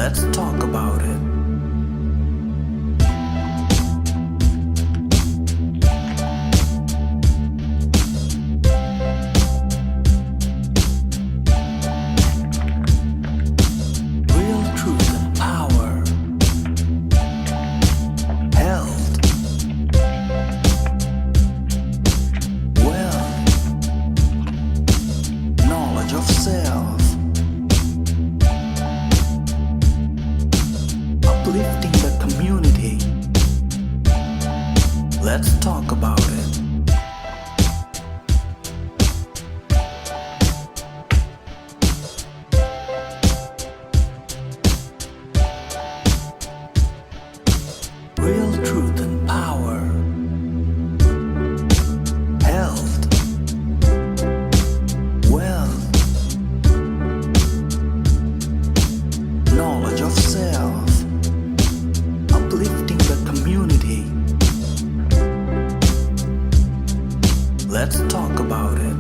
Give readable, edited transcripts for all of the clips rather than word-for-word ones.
Let's talk about it. Real truth and power. Health. Wealth. Knowledge of self. Uplifting the community. Let's talk about it. Real truth and power. Health. Wealth. Knowledge of self. Uplifting the community. Let's talk about it.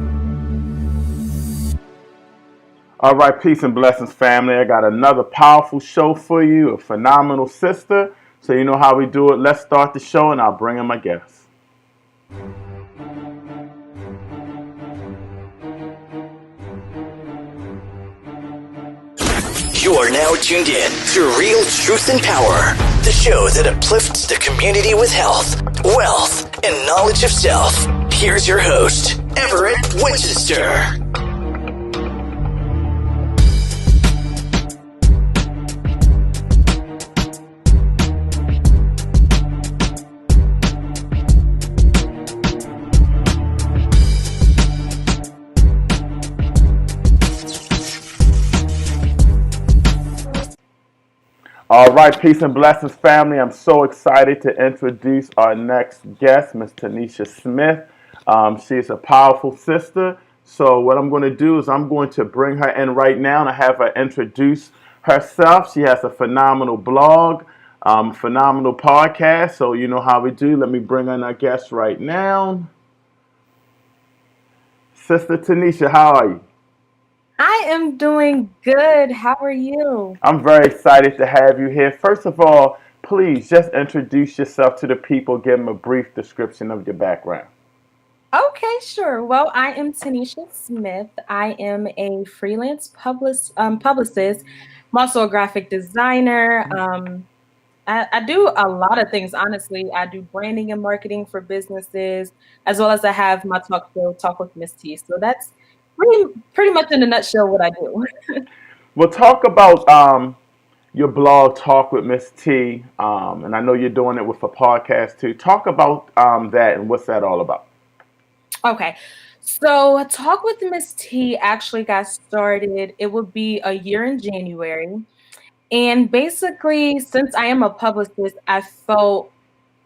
All right, peace and blessings, family. I got another powerful show for you, a phenomenal sister. So you know how we do it. Let's start the show, and I'll bring in my guests. You are now tuned in to Real Truth and Power, the show that uplifts the community with health, wealth, and knowledge of self. Here's your host, Everett Winchester. All right, peace and blessings, family. I'm so excited to introduce our next guest, Miss Tinisha Smith. She is a powerful sister. So what I'm going to do is I'm going to bring her in right now and have her introduce herself. She has a phenomenal blog, phenomenal podcast. So you know how we do. Let me bring in our guest right now. Sister Tinisha, how are you? I am doing good. How are you? I'm very excited to have you here. First of all, please just introduce yourself to the people. Give them a brief description of your background. Okay, sure. Well, I am Tinisha Smith. I am a freelance publicist. I'm also a graphic designer. I do a lot of things, honestly. I do branding and marketing for businesses, as well as I have my talk show, Talk with Miss T. So that's pretty much in a nutshell what I do. We'll talk about your blog, Talk with Miss T, and I know you're doing it with a podcast too. Talk about that and what's that all about. Okay. So Talk with Miss T actually got started. It would be a year in January. And basically, since I am a publicist, I felt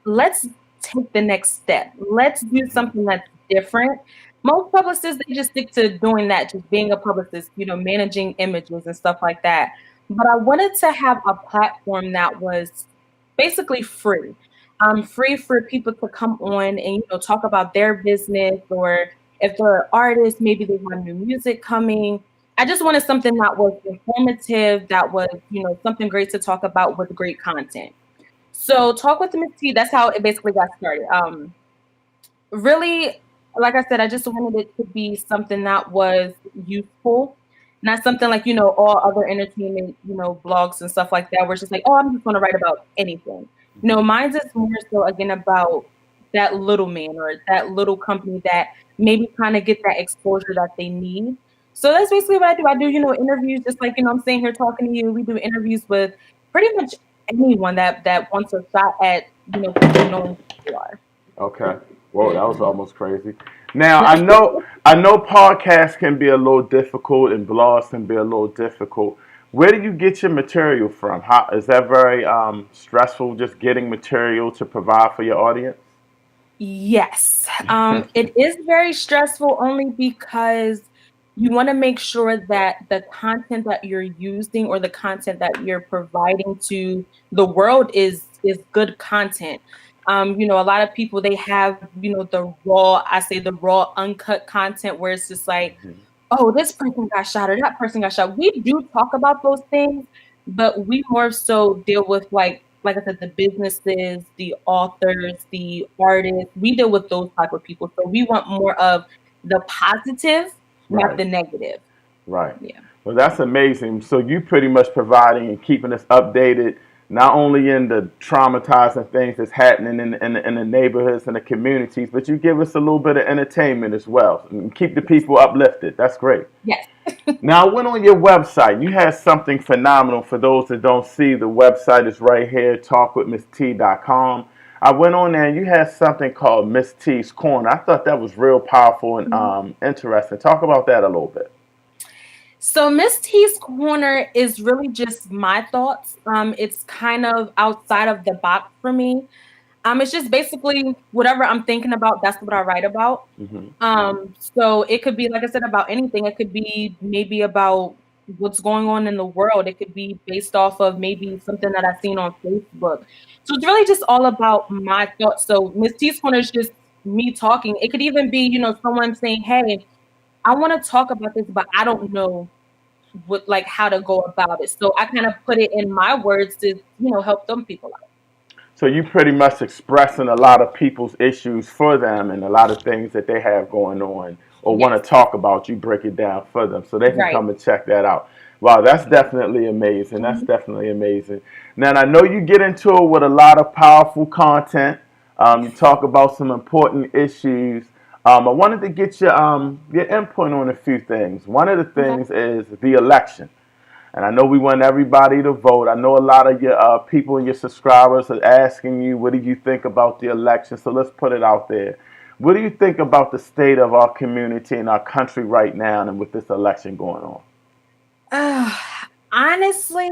let's take the next step. Let's do something that's different. Most publicists, they just stick to doing that, just being a publicist, managing images and stuff like that. But I wanted to have a platform that was basically free. Free for people to come on and talk about their business, or if they're artists, maybe they have new music coming. I just wanted something that was informative, that was something great to talk about with great content. So Talk with Miss T, that's how it basically got started. Really, like I said, I just wanted it to be something that was useful, not something like all other entertainment blogs and stuff like that, where it's just like, oh, I'm just going to write about anything. Mine's is more so again about that little man or that little company that maybe kind of get that exposure that they need. So that's basically what I do. I do interviews, just like I'm sitting here talking to you. We do interviews with pretty much anyone that wants a shot at people knowing who you are. Okay. Whoa, that was almost crazy. Now I know podcasts can be a little difficult and blogs can be a little difficult. Where do you get your material from? How is that very stressful? Just getting material to provide for your audience? Yes, it is very stressful only because you want to make sure that the content that you're using or the content that you're providing to the world is good content. A lot of people, they have, the raw uncut content where it's just like, oh, this person got shot or that person got shot. We do talk about those things, but we more so deal with like I said, the businesses, the authors, the artists. We deal with those type of people. So we want more of the positive, not Right. the negative. Right. Yeah. Well, that's amazing. So you pretty much providing and keeping us updated, not only in the traumatizing things that's happening in the neighborhoods and the communities, but you give us a little bit of entertainment as well and keep the people uplifted. That's great. Yes. Now, I went on your website. You had something phenomenal. For those that don't see, the website is right here, talkwithmisst.com. I went on there and you had something called Miss T's Corner. I thought that was real powerful and interesting. Talk about that a little bit. So Miss T's Corner is really just my thoughts. It's kind of outside of the box for me. It's just basically whatever I'm thinking about, that's what I write about. Hmm. So it could be, like I said, about anything. It could be maybe about what's going on in the world. It could be based off of maybe something that I've seen on Facebook. So it's really just all about my thoughts. So Miss T's Corner is just me talking. It could even be, someone saying, "Hey, I want to talk about this, but I don't know what like how to go about it." So I kind of put it in my words to, help them people out. So you pretty much expressing a lot of people's issues for them and a lot of things that they have going on or want Yes. to talk about. You break it down for them so they can Right. come and check that out. Wow, that's definitely amazing. That's Mhm. definitely amazing. Now, I know you get into it with a lot of powerful content. You talk about some important issues. I wanted to get your input on a few things. One of the Okay. things is the election. And I know we want everybody to vote. I know a lot of your people and your subscribers are asking you, what do you think about the election? So let's put it out there. What do you think about the state of our community and our country right now and with this election going on? Uh, Honestly,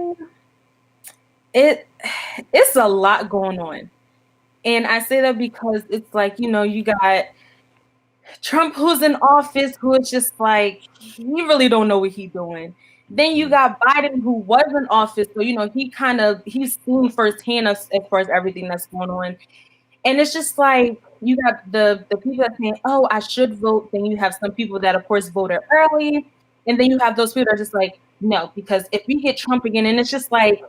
it it's a lot going on. And I say that because it's like, you got Trump who's in office who is just like he really don't know what he's doing. Then you Hmm. got Biden who was in office, so he's seen firsthand as far as everything that's going on. And it's just like you got the people that saying, "Oh, I should vote." Then you have some people that, of course, voted early, and then you have those people that are just like, "No," because if we get Trump again, and it's just like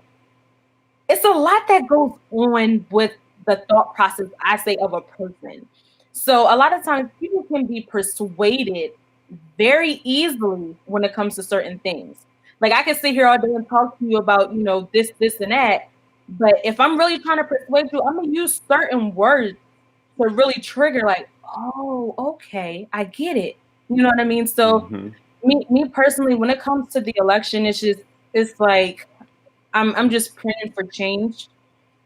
it's a lot that goes on with the thought process, I say, of a person. So a lot of times people can be persuaded very easily when it comes to certain things. Like I can sit here all day and talk to you about, this, and that. But if I'm really trying to persuade you, I'm gonna use certain words to really trigger, like, oh, okay, I get it. You know what I mean? So Hmm. me personally, when it comes to the election, it's like I'm just praying for change.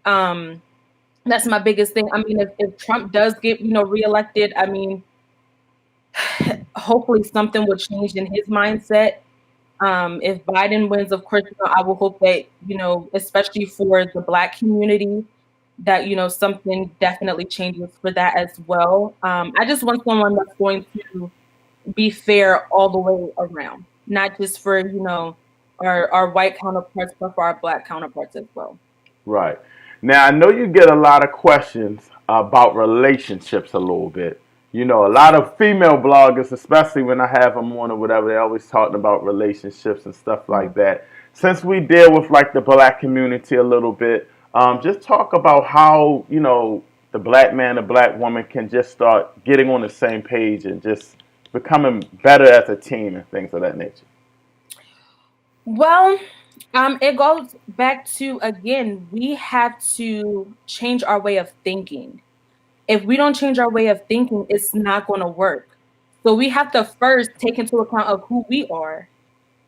Um, that's my biggest thing. I mean, if Trump does get, reelected, I mean, hopefully something will change in his mindset. If Biden wins, of course, I will hope that, especially for the Black community, that, something definitely changes for that as well. I just want someone that's going to be fair all the way around, not just for, our white counterparts, but for our Black counterparts as well. Right. Now, I know you get a lot of questions about relationships a little bit. You know, a lot of female bloggers, especially when I have them on or whatever, they're always talking about relationships and stuff like that. Since we deal with like the black community a little bit, just talk about how, the black man, the black woman can just start getting on the same page and just becoming better as a team and things of that nature. Well, it goes back to, again, we have to change our way of thinking. If we don't change our way of thinking, it's not going to work. So we have to first take into account of who we are,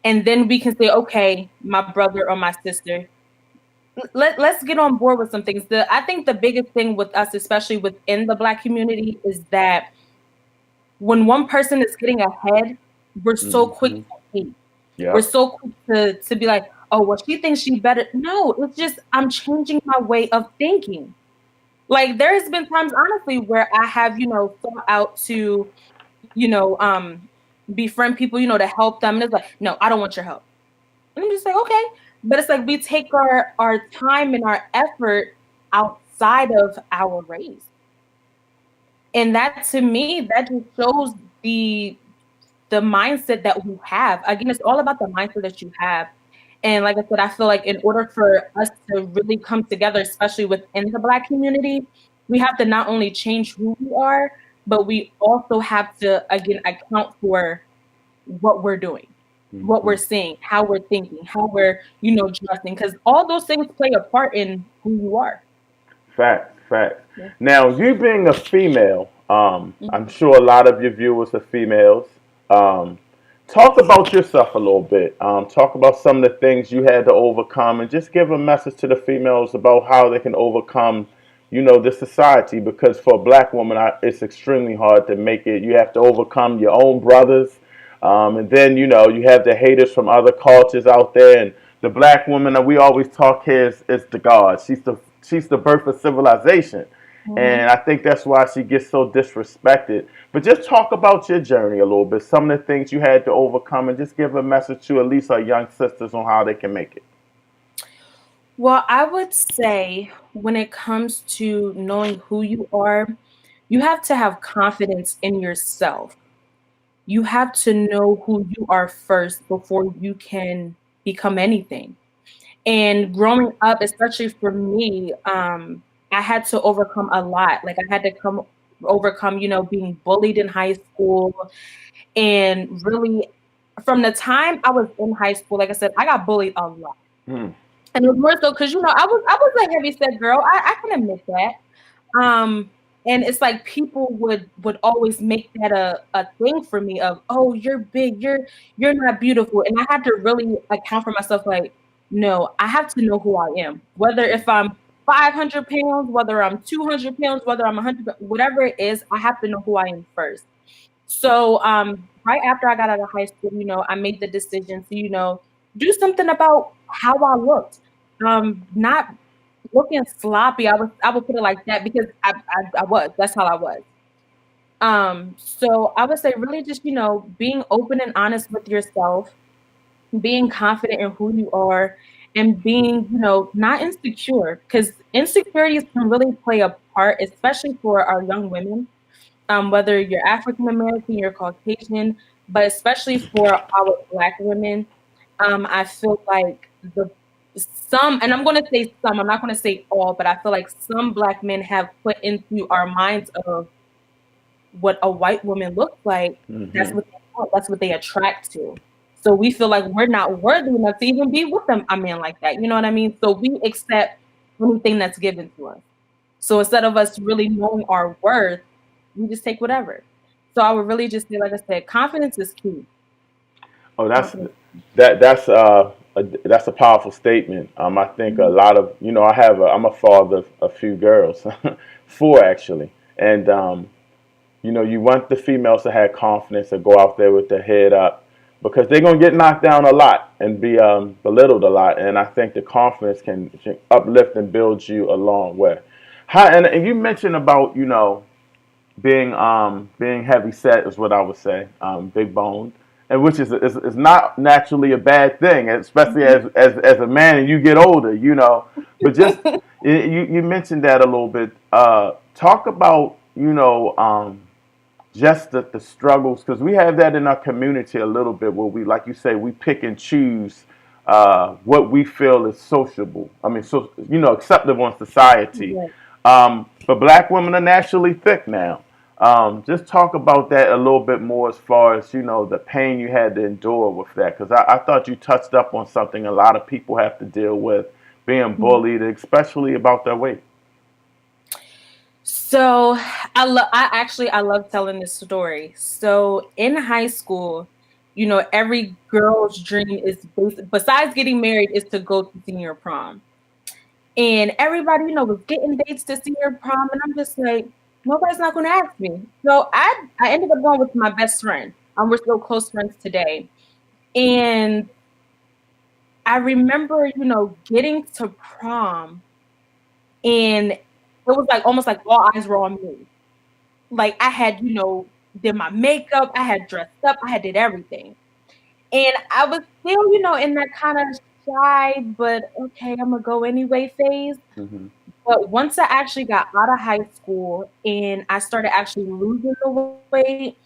and then we can say, okay, my brother or my sister, let's get on board with some things. I think the biggest thing with us, especially within the Black community, is that when one person is getting ahead, we're so quick Hmm. to hate. We're Yep. so quick to be like, oh, well, she thinks she better. No, it's just I'm changing my way of thinking. Like there has been times, honestly, where I have, thought out to, you know, um, befriend people, to help them. And it's like, no, I don't want your help. And I'm just like, okay. But it's like we take our time and our effort outside of our race. And that to me, that just shows the mindset that we have. Again, it's all about the mindset that you have. And like I said, I feel like in order for us to really come together, especially within the Black community, we have to not only change who we are, but we also have to, again, account for what we're doing, what we're seeing, how we're thinking, how we're, dressing, because all those things play a part in who you are. Fact, fact. Yeah. Now, you being a female, I'm Mhm. sure a lot of your viewers are females. Um, talk about yourself a little bit. Talk about some of the things you had to overcome, and just give a message to the females about how they can overcome, the society. Because for a black woman, it's extremely hard to make it. You have to overcome your own brothers, and then you have the haters from other cultures out there, and the black woman that we always talk here is the god. She's the birth of civilization. And Mhm. I think that's why she gets so disrespected. But just talk about your journey a little bit, some of the things you had to overcome, and just give a message to at least our young sisters on how they can make it. Well, I would say when it comes to knowing who you are, you have to have confidence in yourself. You have to know who you are first before you can become anything. And growing up, especially for me, I had to overcome a lot. Like I had to overcome, being bullied in high school, and really from the time I was in high school, like I said, I got bullied a lot. Hmm. And it was more so because I was a heavy set girl. I can admit that. Um, and it's like people would always make that a thing for me of, oh, you're big, you're not beautiful. And I had to really account for myself, like, no, I have to know who I am. Whether if I'm 500 pounds, whether I'm 200 pounds, whether I'm 100, whatever it is, I have to know who I am first. So right after I got out of high school, I made the decision to, do something about how I looked. Not looking sloppy. I would put it like that because I was. That's how I was. So I would say really just, being open and honest with yourself, being confident in who you are, and being, not insecure, because insecurities can really play a part, especially for our young women, whether you're African American, you're Caucasian, but especially for our Black women, I feel like and I'm going to say some, I'm not going to say all, but I feel like some Black men have put into our minds of what a white woman looks like. That's Hmm. what they want, that's what they attract to. So we feel like we're not worthy enough to even be with a man like that. You know what I mean? So we accept anything that's given to us. So instead of us really knowing our worth, we just take whatever. So I would really just say, like I said, confidence is key. Oh, Confidence. that's a powerful statement. I think a Mhm. lot of I'm a father of a few girls, four actually, and you want the females to have confidence to go out there with their head up because they're gonna get knocked down a lot and be belittled a lot. And I think the confidence can uplift and build you a long way. And you mentioned about being heavy set is what I would say, big boned, and which is not naturally a bad thing, especially Mhm. as a man and you get older, But just you mentioned that a little bit. Talk about just the struggles because we have that in our community a little bit where we, like you say, we pick and choose what we feel is sociable. I mean, so acceptable in society. Yes. But black women are naturally thick now. Just talk about that a little bit more as far as the pain you had to endure with that because I thought you touched up on something a lot of people have to deal with being Mhm. bullied, especially about their weight. So I love telling this story. So in high school, every girl's dream is besides getting married is to go to senior prom. And everybody, was getting dates to senior prom, and I'm just like, nobody's not going to ask me. So I ended up going with my best friend. We're still close friends today. And I remember, getting to prom, and it was like almost like all eyes were on me. Like I had, did my makeup, I had dressed up, I had did everything. And I was still, in that kind of shy, but okay, I'm gonna go anyway phase. Hmm. But once I actually got out of high school and I started actually losing the weight,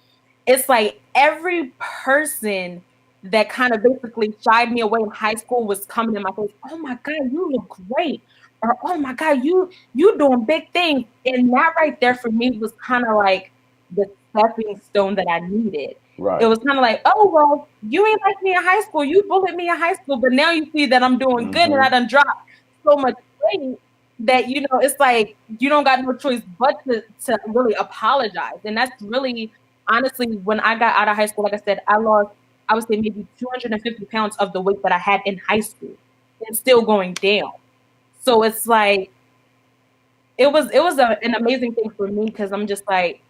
it's like every person that kind of basically shied me away in high school was coming in my face. Oh my God, you look great. Or oh my God, you doing big things. And that right there for me was kind of like the stepping stone that I needed. It Right. was kind of like, oh well, you ain't like me in high school. You bullied me in high school, but now you see that I'm doing good and I Mm-hmm. done dropped so much weight that it's like you don't got no choice but to really apologize. And that's really honestly when I got out of high school, like I said, I lost, I would say maybe 250 pounds of the weight that I had in high school and still going down. So it's like an amazing thing for me because I'm just like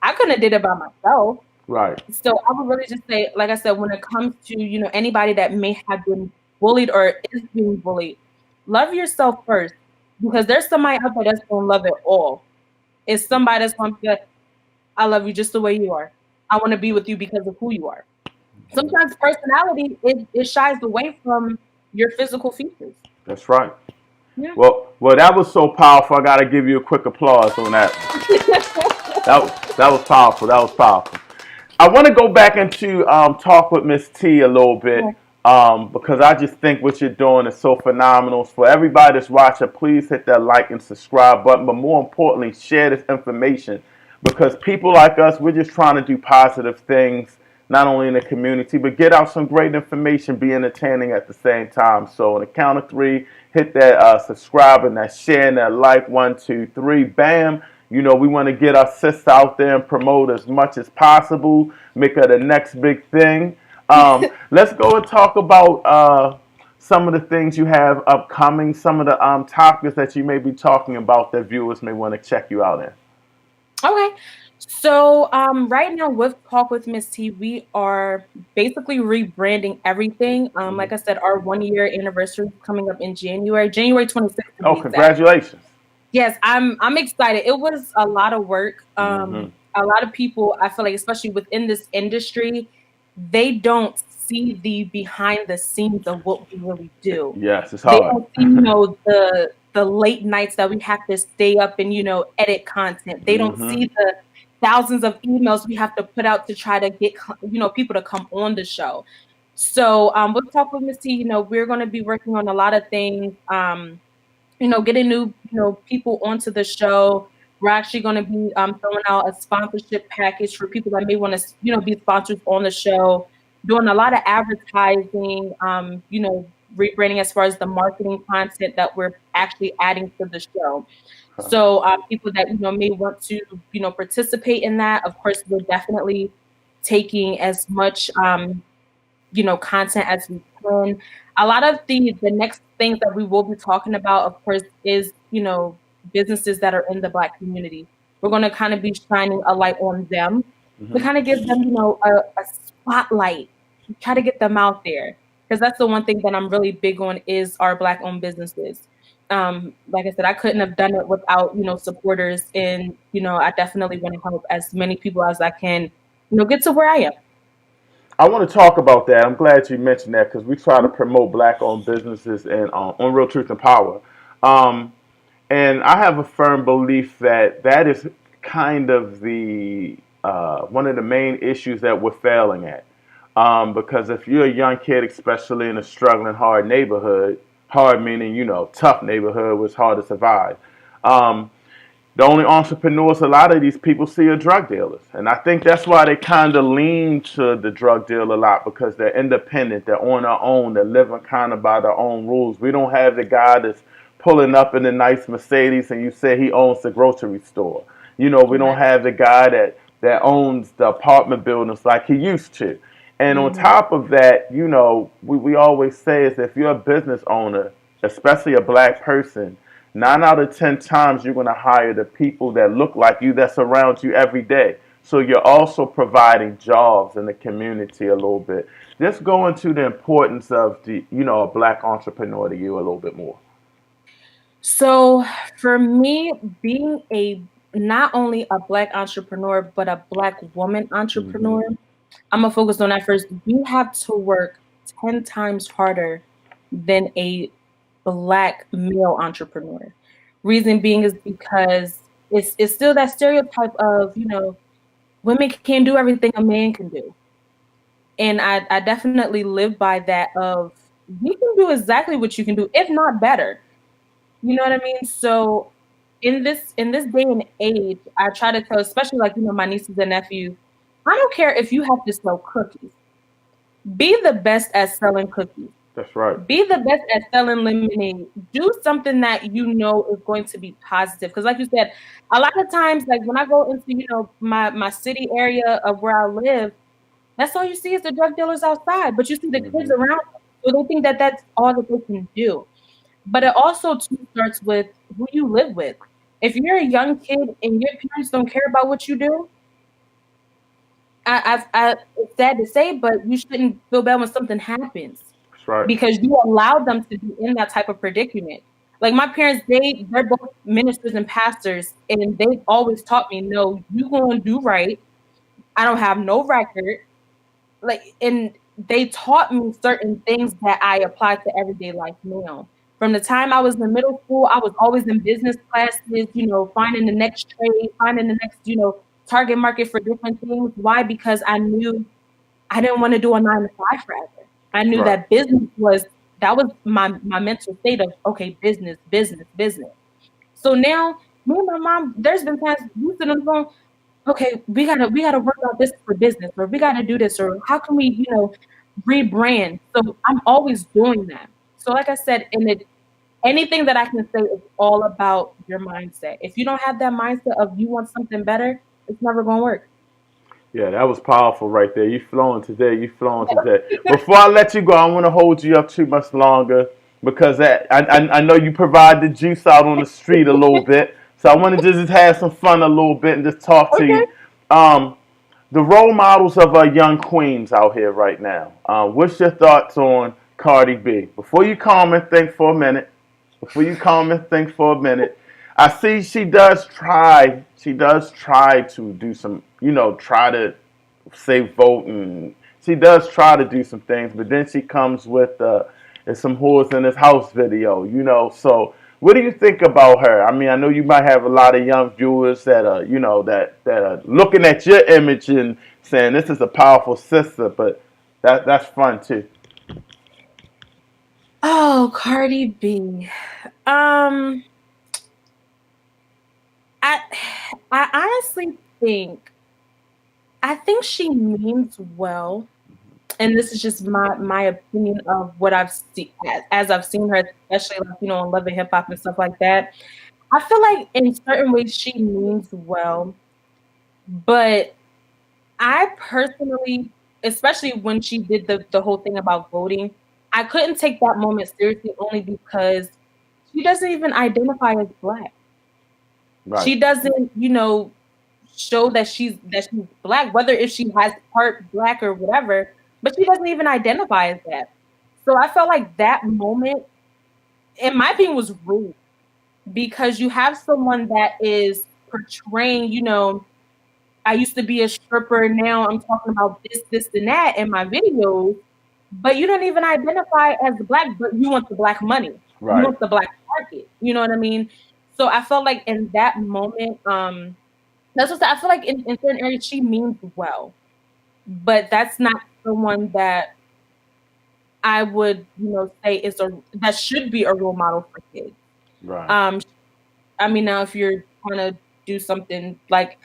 I couldn't have did it by myself. Right. So I would really just say, like I said, when it comes to anybody that may have been bullied or is being bullied, love yourself first because there's somebody out there that's gonna love it all. It's somebody that's gonna be like, I love you just the way you are. I want to be with you because of who you are. Sometimes personality it shies away from your physical features. That's right. Yeah. Well, that was so powerful. I gotta give you a quick applause on that. That was powerful. That was powerful. I want to go back into talk with Miss T a little bit because I just think what you're doing is so phenomenal. For everybody that's watching, please hit that like and subscribe button, but more importantly, share this information because people like us, we're just trying to do positive things, not only in the community, but get out some great information, be entertaining at the same time. So on the count of three, hit that subscribe and that share and that like. 1, 2, 3, bam. We want to get our sis out there and promote as much as possible, make her the next big thing. Let's go and talk about some of the things you have upcoming, some of the topics that you may be talking about that viewers may want to check you out in. Okay. So right now with Talk with Miss T, we are basically rebranding everything. Like I said, our 1 year anniversary is coming up in January 26th to Oh, be exact. congratulations. Yes, I'm excited. It was a lot of work. Hmm. A lot of people, I feel like, especially within this industry, they don't see the behind the scenes of what we really do. Yes, it's They hard. don't see, the late nights that we have to stay up and, edit content. They don't Hmm. see the thousands of emails we have to put out to try to get, people to come on the show. So we'll talk with Miss T. We're going to be working on a lot of things. Getting new, people onto the show. We're actually going to be throwing out a sponsorship package for people that may want to, be sponsors on the show. Doing a lot of advertising, rebranding as far as the marketing content that we're actually adding to the show. So people that may want to participate in that. Of course, we're definitely taking as much content as we can. A lot of the next things that we will be talking about, of course, is businesses that are in the Black community. We're going to kind of be shining a light on them to Hmm. kind of give them a spotlight, try to get them out there because that's the one thing that I'm really big on is our Black owned businesses. Like I said, I couldn't have done it without supporters, and I definitely want to help as many people as I can get to where I am. I want to talk about that. I'm glad you mentioned that because we try to promote black-owned businesses and on Real Truth and Power. Um, and I have a firm belief that that is kind of the one of the main issues that we're failing at. Because if you're a young kid, especially in a struggling, hard neighborhood, hard meaning tough neighborhood, was hard to survive. Um, the only entrepreneurs a lot of these people see are drug dealers. And I think that's why they kind of lean to the drug deal a lot because they're independent, they're on their own, they're living kind of by their own rules. We don't have the guy that's pulling up in a nice Mercedes and you say he owns the grocery store. We don't Right. have the guy that owns the apartment buildings like he used to. And on Mhm. top of that, we always say is if you're a business owner, especially a black person, 9 out of 10 times you're going to hire the people that look like you that surround you every day. So you're also providing jobs in the community a little bit. Just go into the importance of a black entrepreneur to you a little bit more. So for me, being a not only a Black entrepreneur, but a Black woman Hmm. entrepreneur, I'm gonna focus on that first. You have to work 10 times harder than a Black male entrepreneur. Reason being is because it's still that stereotype of, women can't do everything a man can do. And I definitely live by that of you can do exactly what you can do, if not better. You know what I mean? So in this day and age, I try to tell, especially like, my nieces and nephews, I don't care if you have to sell cookies. Be the best at selling cookies. That's right. Be the best at selling lemonade. Do something that you know is going to be positive. Because like you said, a lot of times, like when I go into, my city area of where I live, that's all you see is the drug dealers outside. But you see the kids Hmm. around, so they think that that's all that they can do. But it also too starts with who you live with. If you're a young kid and your parents don't care about what you do, it's sad to say, but you shouldn't feel bad when something happens That's right. because you allowed them to be in that type of predicament. Like my parents, they're both ministers and pastors, and they've always taught me, no, you gonna do right. I don't have no record. Like, and they taught me certain things that I apply to everyday life now. From the time I was in middle school, I was always in business classes, finding the next trade, finding the next, target market for different things. Why? Because I knew I didn't want to do a 9 to 5 forever. I knew Right. that that was my mental state of, okay, business, business, business. So now me and my mom, there's been times we sit on the phone, okay, we gotta work out this for business, or we gotta do this, or how can we, rebrand? So I'm always doing that. So like I said, anything that I can say is all about your mindset. If you don't have that mindset of you want something better, it's never gonna work. Yeah, that was powerful right there. You flowing today. You flowing today. Before I let you go, I want to hold you up too much longer because I know you provide the juice out on the street a little bit. So I want to just have some fun a little bit and just talk to Okay. you. Um, the role models of our young queens out here right now. What's your thoughts on Cardi B? Before you comment, think for a minute. Before you comment, think for a minute. I see she does try. She does try to do some, try to save vote, and she does try to do some things. But then she comes with "There's some whores in this house" video. So what do you think about her? I mean, I know you might have a lot of young viewers that are, that are looking at your image and saying this is a powerful sister, but that's fun too. Oh, Cardi B. Um, I I honestly think she means well, and this is just my opinion of what I've seen as I've seen her, especially like on Love and Hip Hop and stuff like that. I feel like in certain ways she means well, but I personally, especially when she did the whole thing about voting, I couldn't take that moment seriously only because she doesn't even identify as black. Right. She doesn't, show that she's black, whether if she has part black or whatever, but she doesn't even identify as that. So I felt like that moment, in my opinion, was rude because you have someone that is portraying, I used to be a stripper, now I'm talking about this, this, and that in my videos, but you don't even identify as black, but you want the black money. You Right. want the black market. You know what I mean? So I felt like in that moment, that's what I feel like in certain areas she means well, but that's not someone that I would, say that should be a role model for kids. Right. Um, I mean, now if you're trying to do something like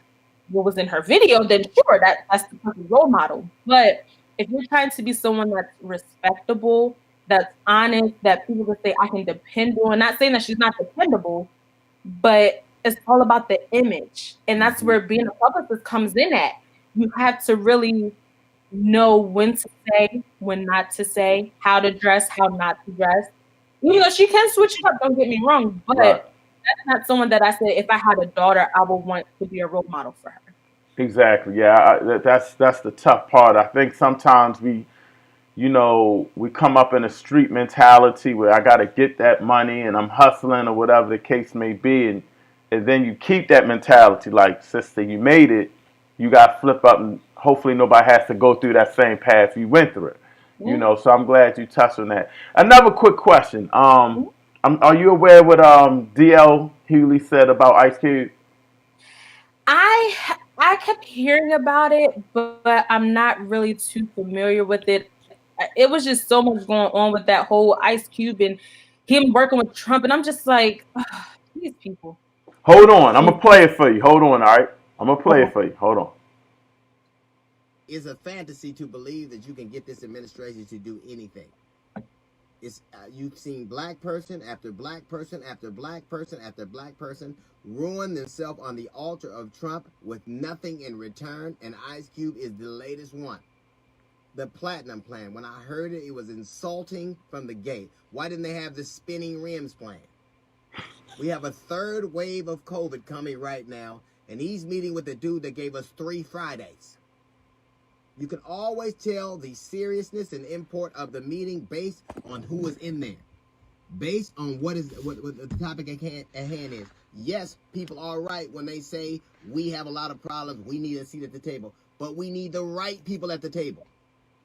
what was in her video, then sure, that's the perfect role model. But if you're trying to be someone that's respectable, that's honest, that people can say I can depend on, not saying that she's not dependable, but it's all about the image. And that's Hmm. where being a publicist comes in at. You have to really know when to say, when not to say, how to dress, how not to dress. She can switch it up, don't get me wrong, but Right. that's not someone that I said if I had a daughter, I would want to be a role model for her. Exactly. Yeah. That's the tough part. I think sometimes we come up in a street mentality where I got to get that money and I'm hustling or whatever the case may be, and then you keep that mentality. Like, sister, you made it. You got to flip up, and hopefully nobody has to go through that same path you went through it. Yeah. So I'm glad you touched on that. Another quick question. Mhm. Are you aware what DL Hughley said about Ice Cube? I I kept hearing about it, but I'm not really too familiar with it. It was just so much going on with that whole Ice Cube and him working with Trump, and I'm just like, these people. Hold on, I'm These gonna play it for you. Hold on, all right. I'm gonna play it people. for you. Hold on. It's a fantasy to believe that you can get this administration to do anything. It's you've seen black person after black person after black person after black person ruin themselves on the altar of Trump with nothing in return, and Ice Cube is the latest one. The platinum plan. When I heard it, it was insulting from the gate. Why didn't they have the spinning rims plan? We have a third wave of COVID coming right now, and he's meeting with the dude that gave us 3 Fridays. You can always tell the seriousness and import of the meeting based on who is in there, based on what the topic at hand is. Yes, people are right when they say we have a lot of problems. We need a seat at the table, but we need the right people at the table.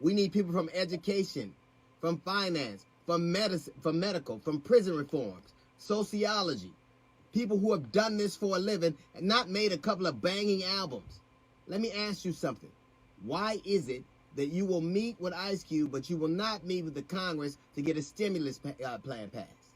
We need people from education, from finance, from medicine, from medical, from prison reforms, sociology, people who have done this for a living and not made a couple of banging albums. Let me ask you something. Why is it that you will meet with Ice Cube, but you will not meet with the Congress to get a stimulus plan passed?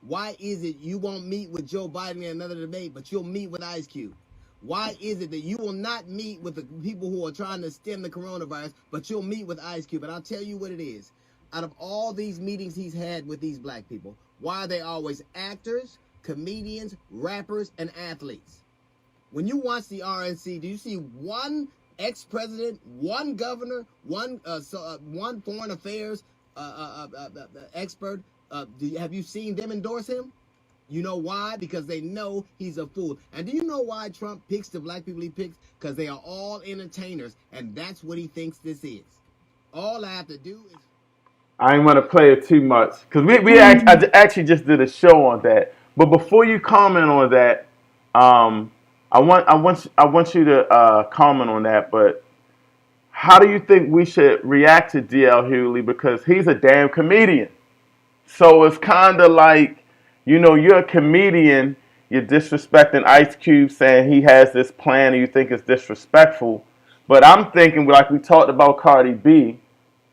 Why is it you won't meet with Joe Biden in another debate, but you'll meet with Ice Cube? Why is it that you will not meet with the people who are trying to stem the coronavirus, but you'll meet with Ice Cube? And I'll tell you what it is. Out of all these meetings he's had with these black people, why are they always actors, comedians, rappers, and athletes? When you watch the RNC, do you see one ex-president, one governor, one foreign affairs expert? Have you seen them endorse him? You know why? Because they know he's a fool. And do you know why Trump picks the black people he picks? Because they are all entertainers, and that's what he thinks this is. All I have to do is... I ain't want to play it too much because I actually just did a show on that. But before you comment on that, I want you to comment on that. But how do you think we should react to DL Hughley, because he's a damn comedian? So it's kind of like, you're a comedian, you're disrespecting Ice Cube, saying he has this plan and you think it's disrespectful. But I'm thinking, like we talked about Cardi B,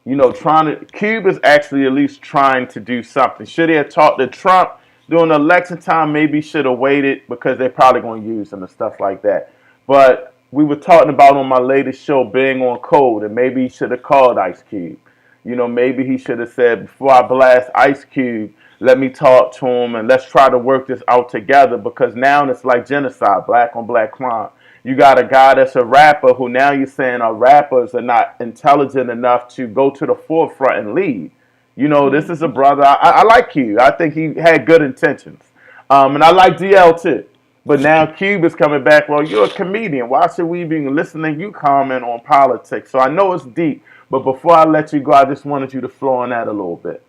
Cube is actually at least trying to do something. Should he have talked to Trump during the election time? Maybe should have waited, because they're probably going to use him and stuff like that. But we were talking about on my latest show, being on code, and maybe he should have called Ice Cube. Maybe he should have said, before I blast Ice Cube, let me talk to him and let's try to work this out together, because now it's like genocide, black on black crime. You got a guy that's a rapper who now you're saying our rappers are not intelligent enough to go to the forefront and lead. This is a brother. I like Cube. I think he had good intentions. And I like DL too. But now Cube is coming back. Well, you're a comedian. Why should we be listening to you comment on politics? So I know it's deep. But before I let you go, I just wanted you to flow on that a little bit.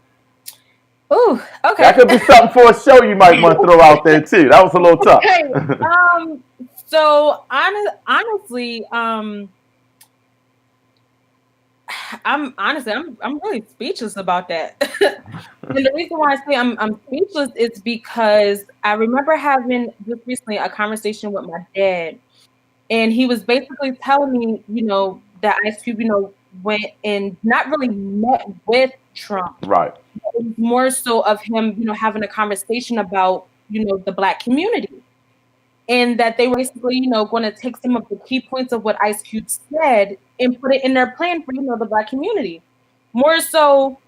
Ooh, okay. That could be something for a show you might want to throw out there too. That was a little tough. Okay. So honestly, I'm really speechless about that. And the reason why I say I'm speechless is because I remember having just recently a conversation with my dad, and he was basically telling me, that Ice Cube, went and not really met with Trump. Right. It was more so of him, having a conversation about, the black community. And that they were basically, going to take some of the key points of what Ice Cube said and put it in their plan for, the black community. More so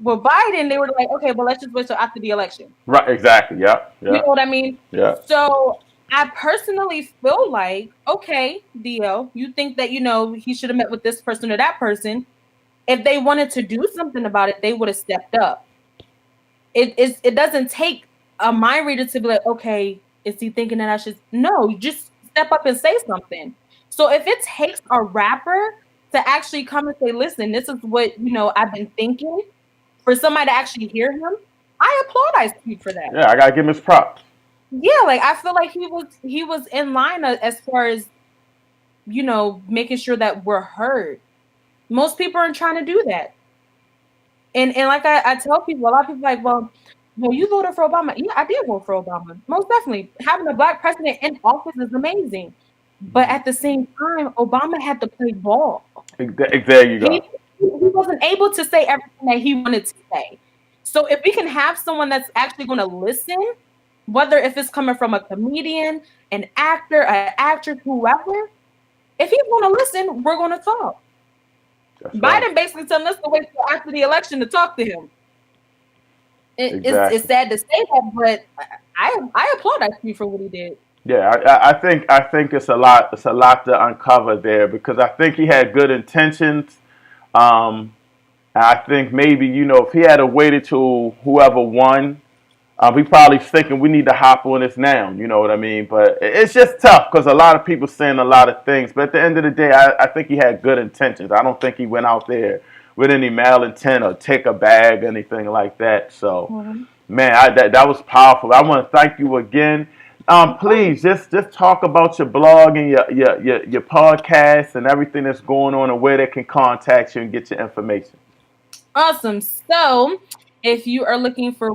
with Biden, they were like, okay, well, let's just wait till after the election. Right, exactly, yeah. You know what I mean? Yeah. So I personally feel like, okay, DL, you think that, he should have met with this person or that person. If they wanted to do something about it, they would have stepped up. It doesn't take a mind reader to be like, okay, is he thinking that I should? No, you just step up and say something. So if it takes a rapper to actually come and say, listen, this is what, I've been thinking, for somebody to actually hear him, I applaud Ice Cube for that. Yeah, I gotta give him his props. Yeah, like I feel like he was in line as far as, making sure that we're heard. Most people aren't trying to do that. And like I tell people, a lot of people are like, well, you voted for Obama. Yeah, I did vote for Obama. Most definitely. Having a black president in office is amazing. But at the same time, Obama had to play ball. There you go. He wasn't able to say everything that he wanted to say. So if we can have someone that's actually going to listen, whether if it's coming from a comedian, an actor, an actress, whoever, if he's going to listen, we're going to talk. That's Biden right. basically telling us to wait till after the election to talk to him. It's Exactly. sad to say that, but I applaud actually for what he did. Yeah, I think it's a lot to uncover there because I think he had good intentions. Um, and I think maybe if he had waited till whoever won, he probably thinking we need to hop on this now. You know what I mean? But it's just tough because a lot of people saying a lot of things. But at the end of the day, I think he had good intentions. I don't think he went out there with any malintent or take a bag or anything like that. So, Mm-hmm. man, that was powerful. I want to thank you again. Please just talk about your blog and your podcast and everything that's going on and where they can contact you and get your information. Awesome. So, if you are looking for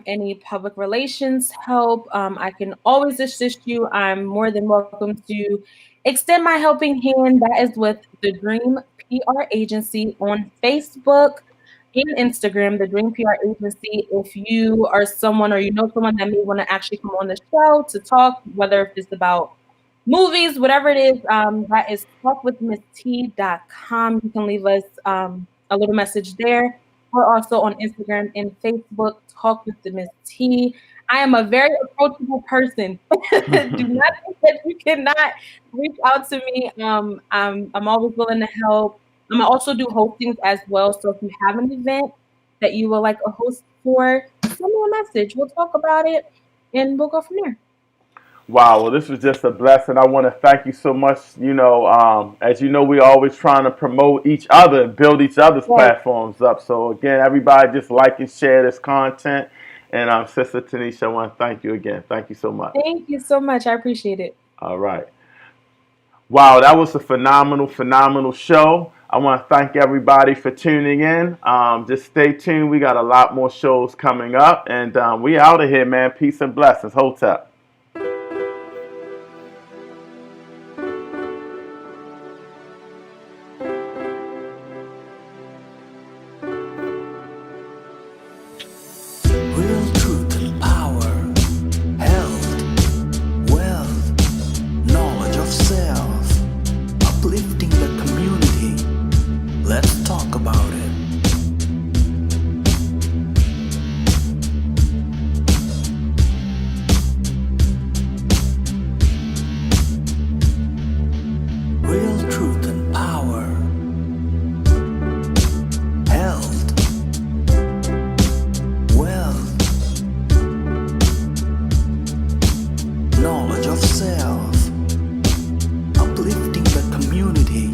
any public relations help, I can always assist you. I'm more than welcome to extend my helping hand. That is with the Dream PR Agency on Facebook and Instagram, the Dream PR Agency. If you are someone or you know someone that may want to actually come on the show to talk, whether it's about movies, whatever it is, that is talkwithmisst.com. You can leave us a little message there. We're also on Instagram and Facebook, Talk with the Miss T. I am a very approachable person. Do not think that you cannot reach out to me. I'm always willing to help. I also do hostings as well. So if you have an event that you would like a host for, send me a message. We'll talk about it and we'll go from there. Wow, well, this was just a blessing. I want to thank you so much. As you know, we're always trying to promote each other and build each other's Yes. platforms up. So, again, everybody just like and share this content. And Sister Tanisha, I want to thank you again. Thank you so much. Thank you so much. I appreciate it. All right. Wow, that was a phenomenal, phenomenal show. I want to thank everybody for tuning in. Just stay tuned. We got a lot more shows coming up. And we out of here, man. Peace and blessings. Hotep. Real truth and power, health, wealth, knowledge of self, uplifting the community. Let's talk about it. Real truth and power, health, wealth, knowledge of self, uplifting the community.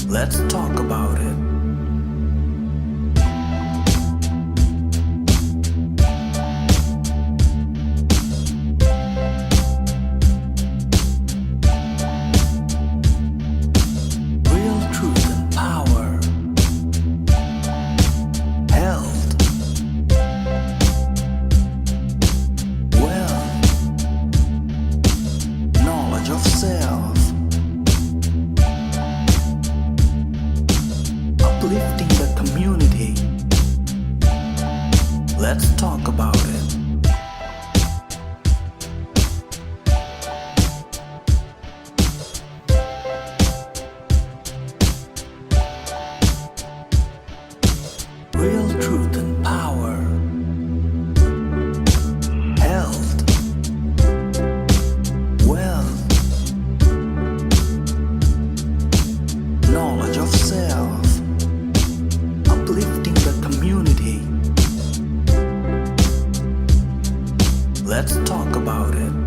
Let's talk about it. Real truth and power, health, wealth, knowledge of self, uplifting the community. Let's talk about it. Real truth and power, health, wealth, knowledge of self, uplifting the community. Let's talk about it.